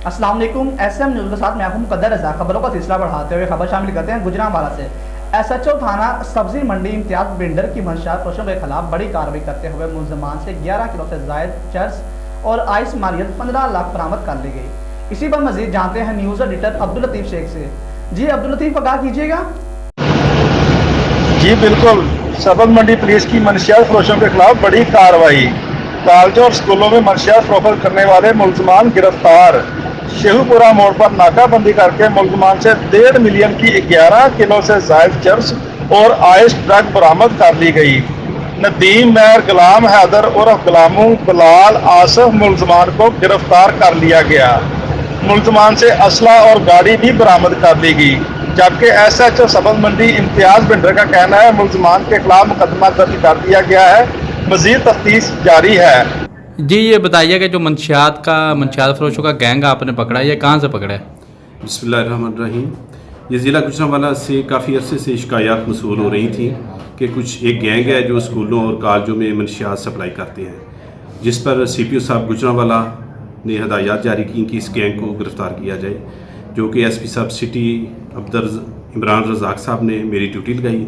अस्सलाम वालेकुम। SM news के साथ मैं हूं मुकद्दर रज़ा। खबरों का सिलसिला बढ़ाते हुए खबर शामिल करते हैं गुजरांवाला से। SHO थाना सब्जी मंडी imtiazbhindrकी की मंशेयात फरोशों के खिलाफ बड़ी कार्रवाई करते हुए मुलजमान से 11 किलो से जायद चर्स और आइस मालियत 15 लाख बरामद कर ली गई। इसी पर मजीद जानते हैं न्यूज़ एडिटर अब्दुल लतीफ शेख से। जी अब्दुल लतीफ, आगाह कीजिएगा। जी बिल्कुल, सब्जी मंडी पुलिस की मंशियात फरोशों के खिलाफ बड़ी कार्रवाई। कॉलेजों और स्कूलों में मंशियात फरोख्त करने वाले मुलजमान गिरफ्तार। शेहुपुरा मोड़ पर नाकाबंदी करके मुलजमान से 1.5 मिलियन की 11 किलो से जायद चर्स और आइस ड्रग बरामद कर ली गई। नदीम मैर गुलाम हैदर और गुलामू बिलाल आसफ मुलजमान को गिरफ्तार कर लिया गया। मुलजमान से असला और गाड़ी भी बरामद कर ली गई। जबकि SHO सब्जी मंडी इम्तियाजभ्विंडरकी का कहना है मुलजमान के खिलाफ मुकदमा दर्ज कर दिया गया है, मजीद तफ्तीश जारी है। जी ये बताइए कि जो मंशियात फरोशों का गैंग आपने पकड़ा, ये कहाँ से पकड़ा है? बिस्मिल्लाहिर्रहमानिर्रहीम। ये ज़िला गुजरांवाला से काफ़ी अरसे से शिकायत मसूल हो रही थी कि कुछ एक गैंग है जो स्कूलों और कॉलेजों में मंशियात सप्लाई करते हैं, जिस पर CPO साहब गुजरांवाला ने हदायत जारी की कि इस गैंग को गिरफ़्तार किया जाए, जो कि SP साहब सिटी इमरान रज़ाक साहब ने मेरी ड्यूटी लगाई।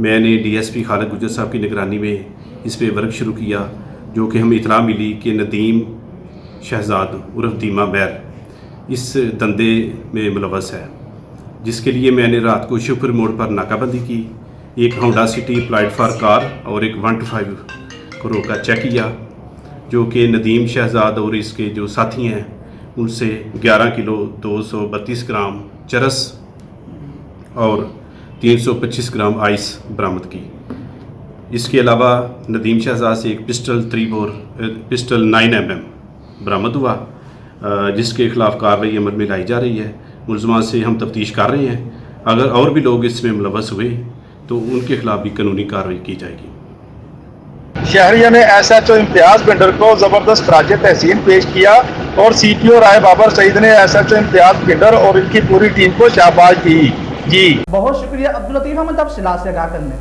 मैंने DSP खालिद गुजर साहब की निगरानी में इस पर वर्क शुरू किया, जो कि हमें इतला मिली कि नदीम शहजाद उर्फ दीमा मैर इस धंधे में मुलव्वस है, जिसके लिए मैंने रात को शिवपुर मोड़ पर नाकाबंदी की। एक Honda city applied for car और एक 125 करोड़ का चेक किया, जो कि नदीम शहजाद और इसके जो साथी हैं उनसे 11 किलो 232 ग्राम चरस और 325 ग्राम आइस बरामद की। इसके अलावा नदीम शहजाद से एक पिस्टल 9mm बरामद हुआ, जिसके खिलाफ कार्रवाई अमल में लाई जा रही है। मुलजमान से हम तफ्तीश कर रहे हैं, अगर और भी लोग इसमें मुलव्वस हुए तो उनके खिलाफ भी कानूनी कार्रवाई की जाएगी। शहरियों ने SHO इम्तियाजभ्विंडरकी को जबरदस्त खराज तहसीन पेश किया और CPO राय बाबर सईद ने SHO इम्तियाजभ्विंडरकी और इनकी पूरी टीम को शाबाश दी। जी बहुत शुक्रिया अब्दुल लतीफ, हम तफसीलात से आगाह करने।